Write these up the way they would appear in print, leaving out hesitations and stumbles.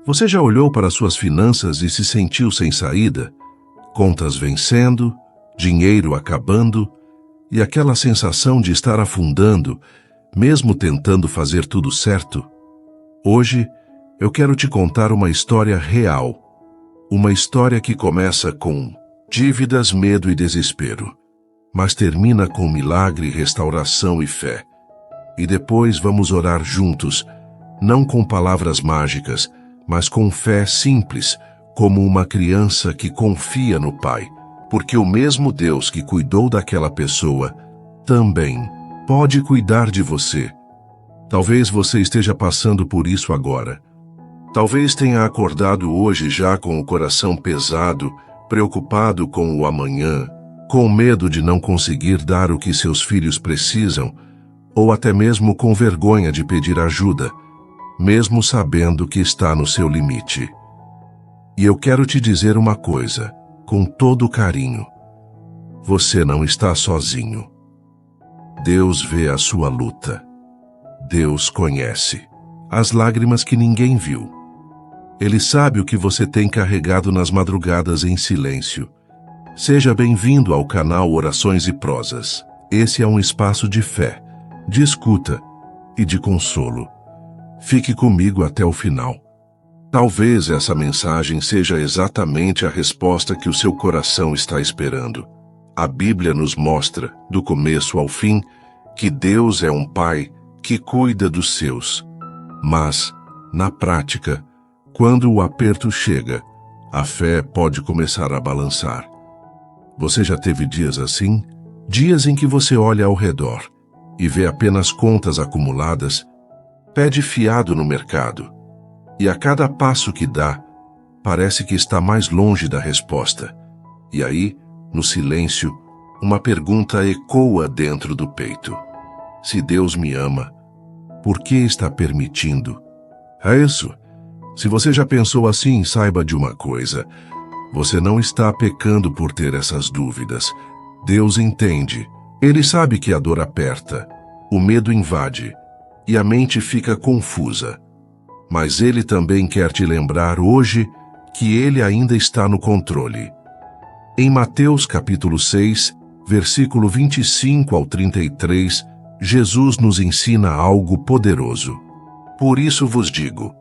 Você já olhou para suas finanças e se sentiu sem saída? Contas vencendo, dinheiro acabando e aquela sensação de estar afundando, mesmo tentando fazer tudo certo? Hoje, eu quero te contar uma história real. Uma história que começa com dívidas, medo e desespero, mas termina com milagre, restauração e fé. E depois vamos orar juntos, não com palavras mágicas, mas com fé simples, como uma criança que confia no Pai, porque o mesmo Deus que cuidou daquela pessoa também pode cuidar de você. Talvez você esteja passando por isso agora. Talvez tenha acordado hoje já com o coração pesado, preocupado com o amanhã, com medo de não conseguir dar o que seus filhos precisam, ou até mesmo com vergonha de pedir ajuda, mesmo sabendo que está no seu limite. E eu quero te dizer uma coisa, com todo carinho. Você não está sozinho. Deus vê a sua luta. Deus conhece as lágrimas que ninguém viu. Ele sabe o que você tem carregado nas madrugadas em silêncio. Seja bem-vindo ao canal Orações e Prosas. Esse é um espaço de fé, de escuta e de consolo. Fique comigo até o final. Talvez essa mensagem seja exatamente a resposta que o seu coração está esperando. A Bíblia nos mostra, do começo ao fim, que Deus é um Pai que cuida dos seus. Mas, na prática, quando o aperto chega, a fé pode começar a balançar. Você já teve dias assim? Dias em que você olha ao redor e vê apenas contas acumuladas, pede fiado no mercado, e a cada passo que dá, parece que está mais longe da resposta. E aí, no silêncio, uma pergunta ecoa dentro do peito. Se Deus me ama, por que está permitindo? É isso. Se você já pensou assim, saiba de uma coisa. Você não está pecando por ter essas dúvidas. Deus entende. Ele sabe que a dor aperta, o medo invade e a mente fica confusa. Mas Ele também quer te lembrar hoje que Ele ainda está no controle. Em Mateus capítulo 6, versículo 25 ao 33, Jesus nos ensina algo poderoso. Por isso vos digo,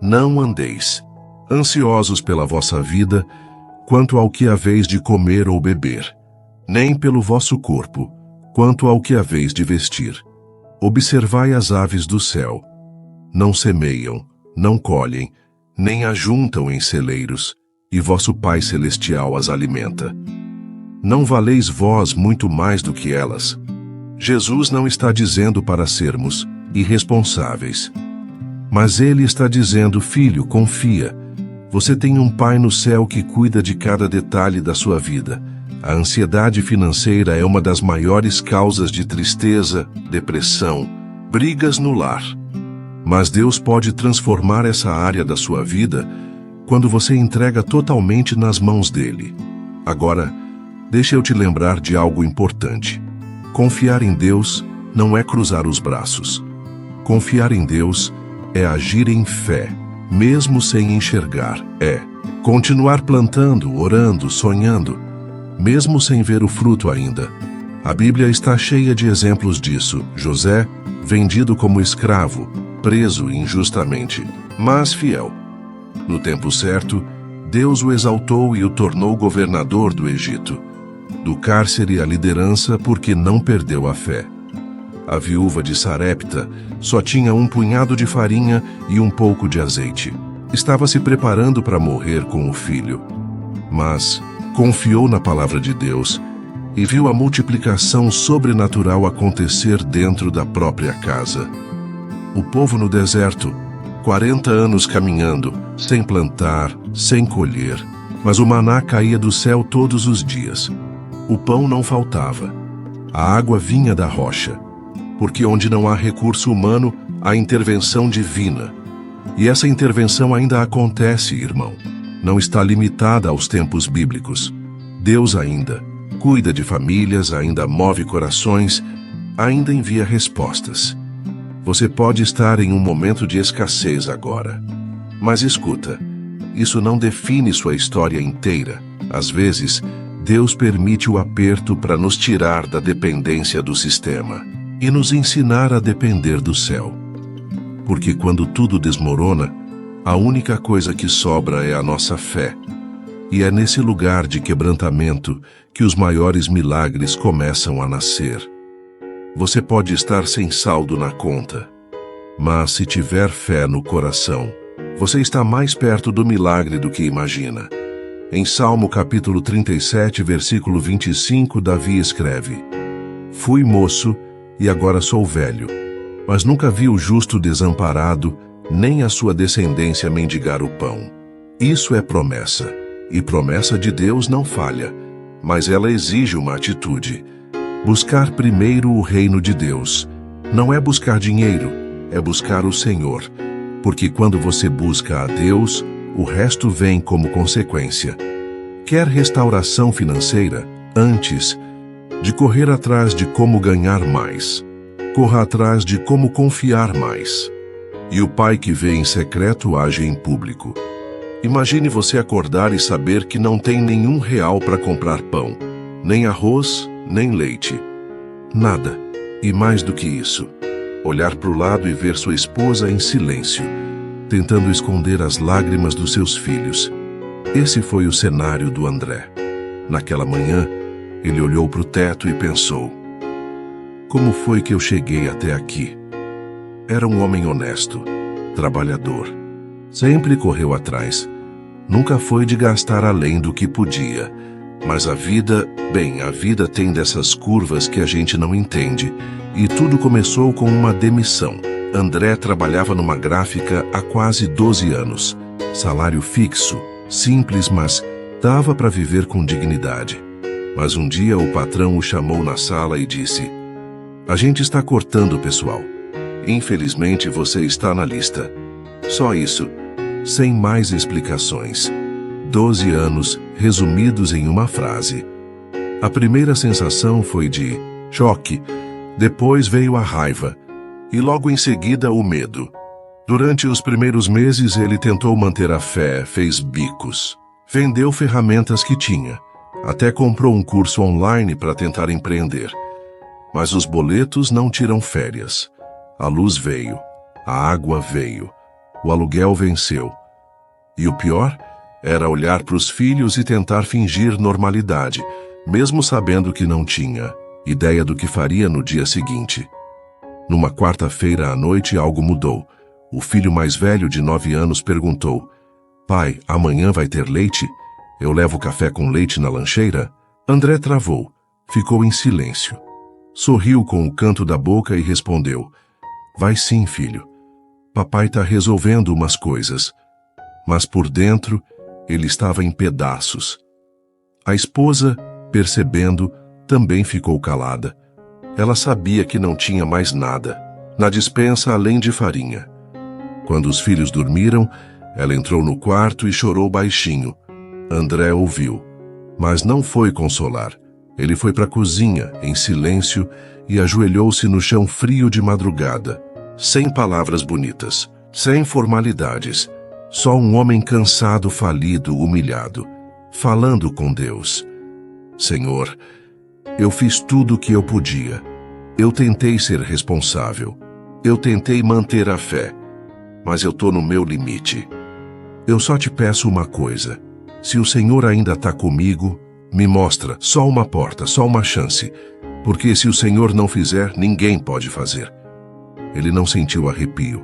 não andeis ansiosos pela vossa vida, quanto ao que haveis de comer ou beber, nem pelo vosso corpo, quanto ao que haveis de vestir. Observai as aves do céu. Não semeiam, não colhem, nem ajuntam em celeiros, e vosso Pai Celestial as alimenta. Não valeis vós muito mais do que elas? Jesus não está dizendo para sermos irresponsáveis. Mas Ele está dizendo, filho, confia. Você tem um Pai no céu que cuida de cada detalhe da sua vida. A ansiedade financeira é uma das maiores causas de tristeza, depressão, brigas no lar. Mas Deus pode transformar essa área da sua vida quando você entrega totalmente nas mãos dele. Agora, deixa eu te lembrar de algo importante. Confiar em Deus não é cruzar os braços. Confiar em Deus é agir em fé, mesmo sem enxergar. É continuar plantando, orando, sonhando, mesmo sem ver o fruto ainda. A Bíblia está cheia de exemplos disso. José, vendido como escravo, preso injustamente, mas fiel. No tempo certo, Deus o exaltou e o tornou governador do Egito. Do cárcere à liderança porque não perdeu a fé. A viúva de Sarepta só tinha um punhado de farinha e um pouco de azeite. Estava se preparando para morrer com o filho. Mas confiou na palavra de Deus e viu a multiplicação sobrenatural acontecer dentro da própria casa. O povo no deserto, 40 anos caminhando, sem plantar, sem colher, mas o maná caía do céu todos os dias. O pão não faltava. A água vinha da rocha. Porque onde não há recurso humano, há intervenção divina. E essa intervenção ainda acontece, irmão. Não está limitada aos tempos bíblicos. Deus ainda cuida de famílias, ainda move corações, ainda envia respostas. Você pode estar em um momento de escassez agora, Mas escuta, isso não define sua história inteira. Às vezes, Deus permite o aperto para nos tirar da dependência do sistema e nos ensinar a depender do céu. Porque quando tudo desmorona, a única coisa que sobra é a nossa fé. E é nesse lugar de quebrantamento que os maiores milagres começam a nascer. Você pode estar sem saldo na conta, mas se tiver fé no coração, você está mais perto do milagre do que imagina. Em Salmo capítulo 37, versículo 25, Davi escreve: Fui moço e agora sou velho, mas nunca vi o justo desamparado, nem a sua descendência mendigar o pão. Isso é promessa, e promessa de Deus não falha, mas ela exige uma atitude. Buscar primeiro o reino de Deus. Não é buscar dinheiro, é buscar o Senhor, porque quando você busca a Deus, o resto vem como consequência. Quer restauração financeira? Antes de correr atrás de como ganhar mais, corra atrás de como confiar mais. E o Pai que vê em secreto age em público. Imagine você acordar e saber que não tem nenhum real para comprar pão, nem arroz, nem leite. Nada. E mais do que isso, olhar para o lado e ver sua esposa em silêncio, tentando esconder as lágrimas dos seus filhos. Esse foi o cenário do André. Naquela manhã, ele olhou para o teto e pensou: como foi que eu cheguei até aqui? Era um homem honesto, trabalhador. Sempre correu atrás. Nunca foi de gastar além do que podia. Mas a vida tem dessas curvas que a gente não entende. E tudo começou com uma demissão. André trabalhava numa gráfica há quase 12 anos. Salário fixo, simples, mas dava para viver com dignidade. Mas um dia o patrão o chamou na sala e disse: a gente está cortando o pessoal. Infelizmente você está na lista. Só isso, sem mais explicações. 12 anos resumidos em uma frase. A primeira sensação foi de choque, depois veio a raiva e logo em seguida o medo. Durante os primeiros meses ele tentou manter a fé, fez bicos, vendeu ferramentas que tinha, até comprou um curso online para tentar empreender. Mas os boletos não tiram férias. A luz veio, a água veio, o aluguel venceu. E o pior era olhar para os filhos e tentar fingir normalidade, mesmo sabendo que não tinha ideia do que faria no dia seguinte. Numa quarta-feira à noite algo mudou. O filho mais velho de 9 anos perguntou: pai, amanhã vai ter leite? Eu levo café com leite na lancheira? André travou, ficou em silêncio. Sorriu com o canto da boca e respondeu: vai sim, filho. Papai está resolvendo umas coisas. Mas por dentro, ele estava em pedaços. A esposa, percebendo, também ficou calada. Ela sabia que não tinha mais nada na despensa além de farinha. Quando os filhos dormiram, ela entrou no quarto e chorou baixinho. André ouviu, mas não foi consolar. Ele foi para a cozinha, em silêncio, e ajoelhou-se no chão frio de madrugada, sem palavras bonitas, sem formalidades, só um homem cansado, falido, humilhado, falando com Deus. Senhor, eu fiz tudo o que eu podia. Eu tentei ser responsável. Eu tentei manter a fé. Mas eu estou no meu limite. Eu só te peço uma coisa. Se o Senhor ainda está comigo, me mostra só uma porta, só uma chance. Porque se o Senhor não fizer, ninguém pode fazer. Ele não sentiu arrepio,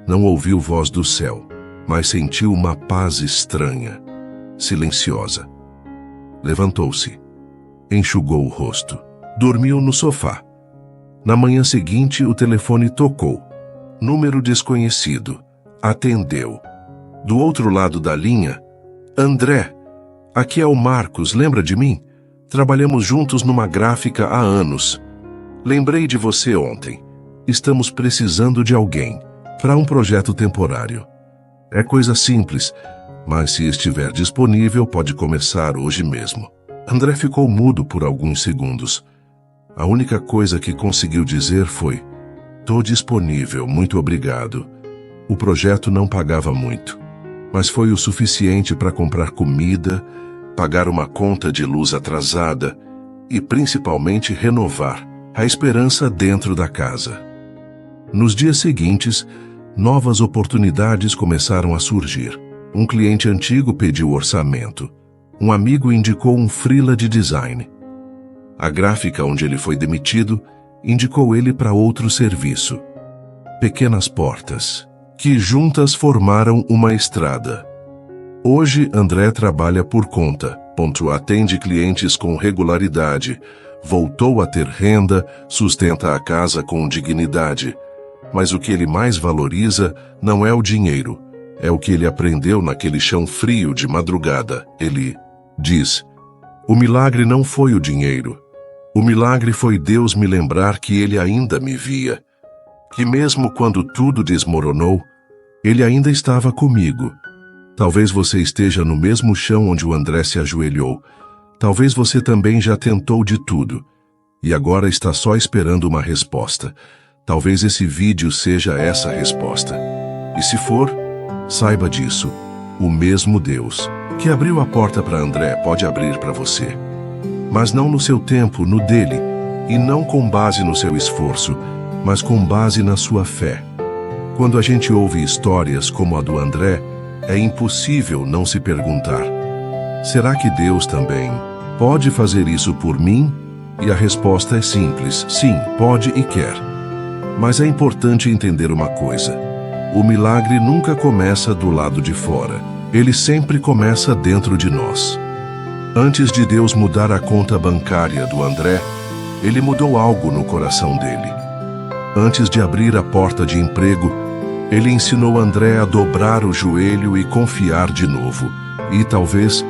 não ouviu voz do céu, mas sentiu uma paz estranha, silenciosa. Levantou-se, enxugou o rosto, dormiu no sofá. Na manhã seguinte, o telefone tocou. Número desconhecido. Atendeu. Do outro lado da linha: André, aqui é o Marcos, lembra de mim? Trabalhamos juntos numa gráfica há anos. Lembrei de você ontem. Estamos precisando de alguém para um projeto temporário. É coisa simples, mas se estiver disponível, pode começar hoje mesmo. André ficou mudo por alguns segundos. A única coisa que conseguiu dizer foi: tô disponível, muito obrigado. O projeto não pagava muito, mas foi o suficiente para comprar comida, pagar uma conta de luz atrasada e, principalmente, renovar a esperança dentro da casa. Nos dias seguintes, novas oportunidades começaram a surgir. Um cliente antigo pediu orçamento. Um amigo indicou um freela de design. A gráfica onde ele foi demitido indicou ele para outro serviço. Pequenas portas, que juntas formaram uma estrada. Hoje, André trabalha por conta, atende clientes com regularidade, voltou a ter renda, sustenta a casa com dignidade. Mas o que ele mais valoriza não é o dinheiro, é o que ele aprendeu naquele chão frio de madrugada. Ele diz: o milagre não foi o dinheiro. O milagre foi Deus me lembrar que Ele ainda me via, que mesmo quando tudo desmoronou, Ele ainda estava comigo. Talvez você esteja no mesmo chão onde o André se ajoelhou. Talvez você também já tentou de tudo e agora está só esperando uma resposta. Talvez esse vídeo seja essa resposta. E se for, saiba disso. O mesmo Deus que abriu a porta para André pode abrir para você. Mas não no seu tempo, no dele, e não com base no seu esforço, mas com base na sua fé. Quando a gente ouve histórias como a do André, é impossível não se perguntar: será que Deus também pode fazer isso por mim? E a resposta é simples: sim, pode e quer. Mas é importante entender uma coisa: o milagre nunca começa do lado de fora, ele sempre começa dentro de nós. Antes de Deus mudar a conta bancária do André, Ele mudou algo no coração dele. Antes de abrir a porta de emprego, Ele ensinou André a dobrar o joelho e confiar de novo. E talvez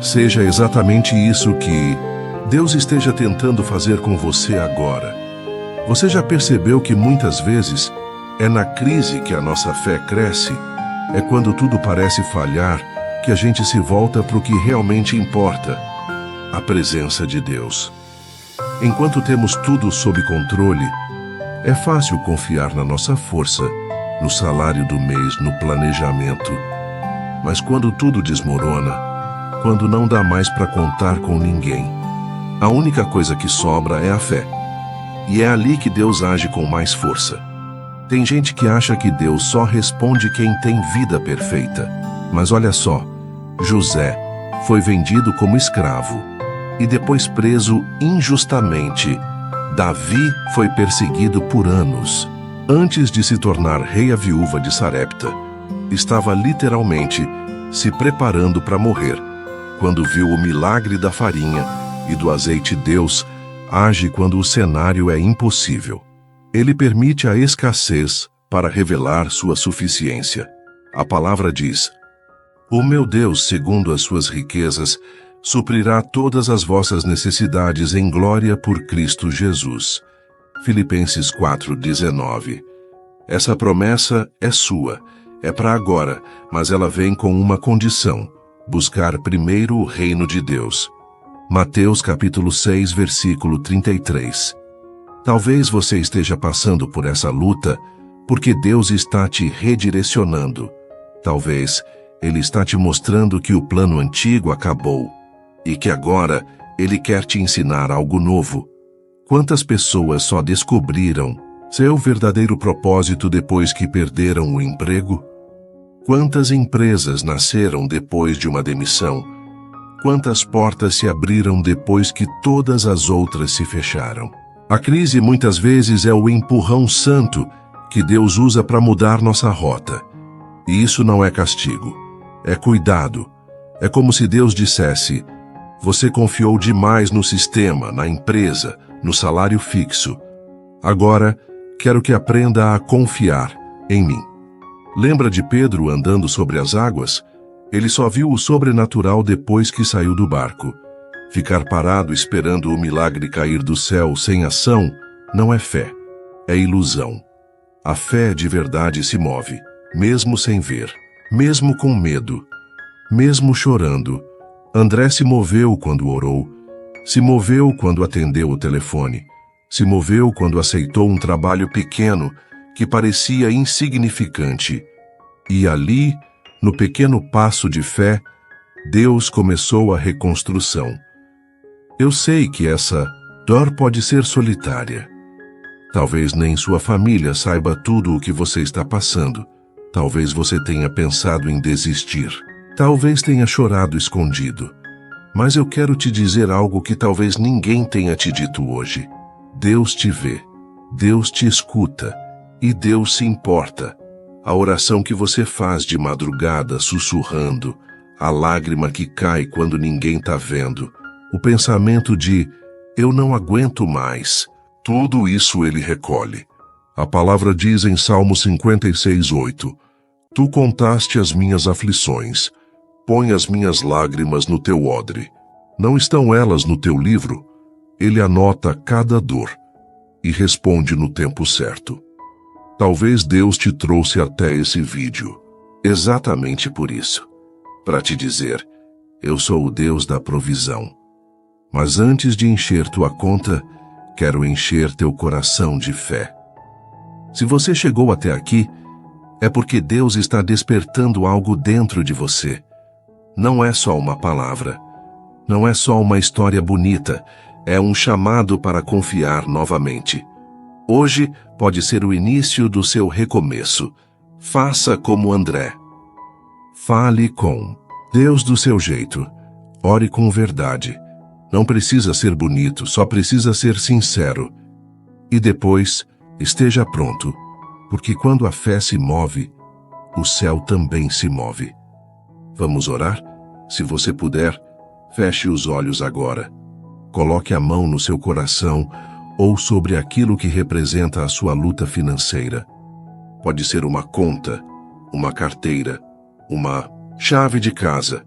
seja exatamente isso que Deus esteja tentando fazer com você agora. Você já percebeu que muitas vezes é na crise que a nossa fé cresce? É quando tudo parece falhar que a gente se volta para o que realmente importa: a presença de Deus. Enquanto temos tudo sob controle, é fácil confiar na nossa força, no salário do mês, no planejamento. Mas quando tudo desmorona, quando não dá mais para contar com ninguém, a única coisa que sobra é a fé. E é ali que Deus age com mais força. Tem gente que acha que Deus só responde quem tem vida perfeita. Mas olha só, José foi vendido como escravo e depois preso injustamente. Davi foi perseguido por anos. Antes de se tornar rei, a viúva de Sarepta estava literalmente se preparando para morrer. Quando viu o milagre da farinha e do azeite, Deus age quando o cenário é impossível. Ele permite a escassez para revelar sua suficiência. A palavra diz: o meu Deus, segundo as suas riquezas, suprirá todas as vossas necessidades em glória por Cristo Jesus. Filipenses 4:19. Essa promessa é sua, é para agora, mas ela vem com uma condição: buscar primeiro o reino de Deus. Mateus capítulo 6, versículo 33. Talvez você esteja passando por essa luta porque Deus está te redirecionando. Talvez Ele está te mostrando que o plano antigo acabou e que agora Ele quer te ensinar algo novo. Quantas pessoas só descobriram seu verdadeiro propósito depois que perderam o emprego? Quantas empresas nasceram depois de uma demissão? Quantas portas se abriram depois que todas as outras se fecharam? A crise muitas vezes é o empurrão santo que Deus usa para mudar nossa rota. E isso não é castigo, é cuidado. É como se Deus dissesse: você confiou demais no sistema, na empresa, no salário fixo. Agora, quero que aprenda a confiar em mim. Lembra de Pedro andando sobre as águas? Ele só viu o sobrenatural depois que saiu do barco. Ficar parado esperando o milagre cair do céu sem ação não é fé, é ilusão. A fé de verdade se move, mesmo sem ver, mesmo com medo, mesmo chorando. André se moveu quando orou, se moveu quando atendeu o telefone, se moveu quando aceitou um trabalho pequeno que parecia insignificante. E ali, No pequeno passo de fé, Deus começou a reconstrução. Eu sei que essa dor pode ser solitária. Talvez nem sua família saiba tudo o que você está passando. Talvez você tenha pensado em desistir. Talvez tenha chorado escondido. Mas eu quero te dizer algo que talvez ninguém tenha te dito hoje. Deus te vê, Deus te escuta e Deus se importa. A oração que você faz de madrugada sussurrando, a lágrima que cai quando ninguém está vendo, o pensamento de eu não aguento mais, tudo isso ele recolhe. A palavra diz em Salmo 56:8, Tu contaste as minhas aflições, põe as minhas lágrimas no teu odre. Não estão elas no teu livro? Ele anota cada dor e responde no tempo certo. Talvez Deus te trouxe até esse vídeo, exatamente por isso, para te dizer, eu sou o Deus da provisão. Mas antes de encher tua conta, quero encher teu coração de fé. Se você chegou até aqui, é porque Deus está despertando algo dentro de você. Não é só uma palavra, não é só uma história bonita, é um chamado para confiar novamente. Hoje pode ser o início do seu recomeço. Faça como André. Fale com Deus do seu jeito. Ore com verdade. Não precisa ser bonito, só precisa ser sincero. E depois, esteja pronto, porque quando a fé se move, o céu também se move. Vamos orar? Se você puder, feche os olhos agora. Coloque a mão no seu coração ou sobre aquilo que representa a sua luta financeira. Pode ser uma conta, uma carteira, uma chave de casa.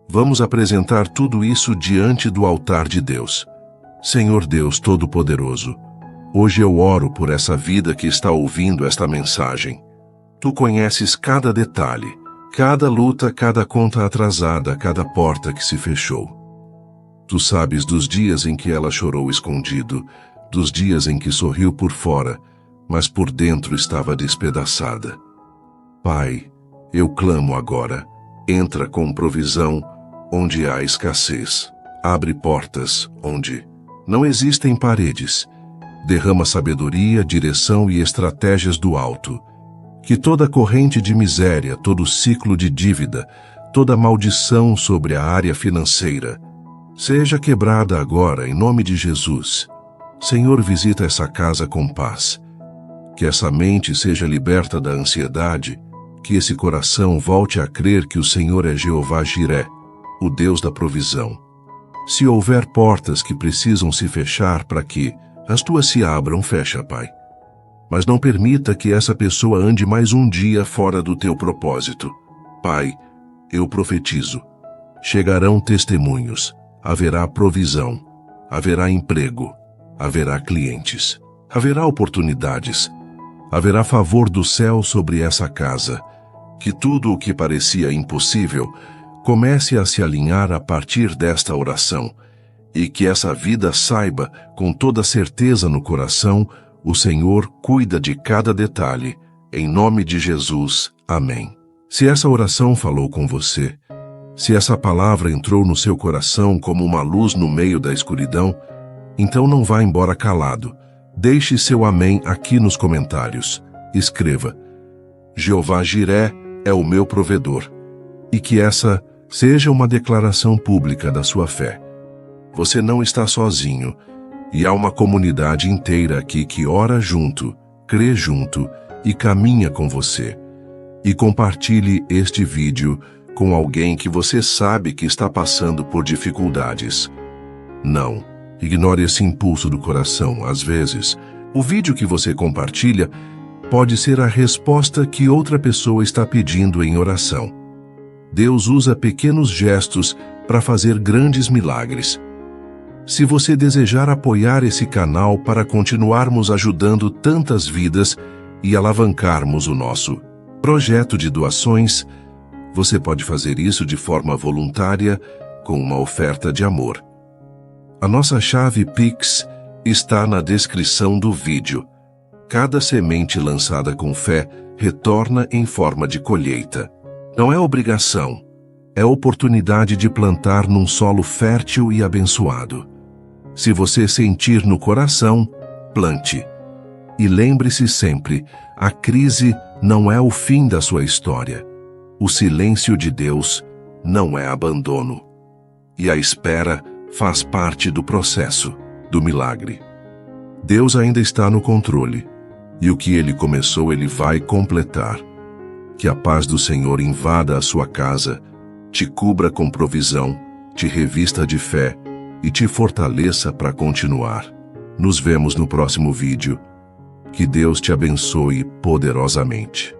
Vamos apresentar tudo isso diante do altar de Deus. Senhor Deus Todo-Poderoso, hoje eu oro por essa vida que está ouvindo esta mensagem. Tu conheces cada detalhe, cada luta, cada conta atrasada, cada porta que se fechou. Tu sabes dos dias em que ela chorou escondido, dos dias em que sorriu por fora, mas por dentro estava despedaçada. Pai, eu clamo agora, entra com provisão onde há escassez. Abre portas onde não existem paredes. Derrama sabedoria, direção e estratégias do alto. Que toda corrente de miséria, todo ciclo de dívida, toda maldição sobre a área financeira, seja quebrada agora em nome de Jesus. Senhor, visita essa casa com paz. Que essa mente seja liberta da ansiedade, que esse coração volte a crer que o Senhor é Jeová Jiré, o Deus da provisão. Se houver portas que precisam se fechar para que as tuas se abram, fecha, Pai. Mas não permita que essa pessoa ande mais um dia fora do teu propósito. Pai, eu profetizo. Chegarão testemunhos, haverá provisão, haverá emprego, haverá clientes, haverá oportunidades, haverá favor do céu sobre essa casa. Que tudo o que parecia impossível comece a se alinhar a partir desta oração, e que essa vida saiba, com toda certeza no coração, o Senhor cuida de cada detalhe. Em nome de Jesus. Amém. Se essa oração falou com você, se essa palavra entrou no seu coração como uma luz no meio da escuridão, então não vá embora calado. Deixe seu amém aqui nos comentários. Escreva: Jeová Jiré é o meu provedor. E que essa seja uma declaração pública da sua fé. Você não está sozinho, e há uma comunidade inteira aqui que ora junto, crê junto e caminha com você. E compartilhe este vídeo com alguém que você sabe que está passando por dificuldades. Não ignore esse impulso do coração. Às vezes, o vídeo que você compartilha pode ser a resposta que outra pessoa está pedindo em oração. Deus usa pequenos gestos para fazer grandes milagres. Se você desejar apoiar esse canal para continuarmos ajudando tantas vidas e alavancarmos o nosso projeto de doações, você pode fazer isso de forma voluntária com uma oferta de amor. A nossa chave Pix está na descrição do vídeo. Cada semente lançada com fé retorna em forma de colheita. Não é obrigação, é oportunidade de plantar num solo fértil e abençoado. Se você sentir no coração, plante. E lembre-se sempre, a crise não é o fim da sua história. O silêncio de Deus não é abandono. E a espera faz parte do processo, do milagre. Deus ainda está no controle, e o que Ele começou, Ele vai completar. Que a paz do Senhor invada a sua casa, te cubra com provisão, te revista de fé e te fortaleça para continuar. Nos vemos no próximo vídeo. Que Deus te abençoe poderosamente.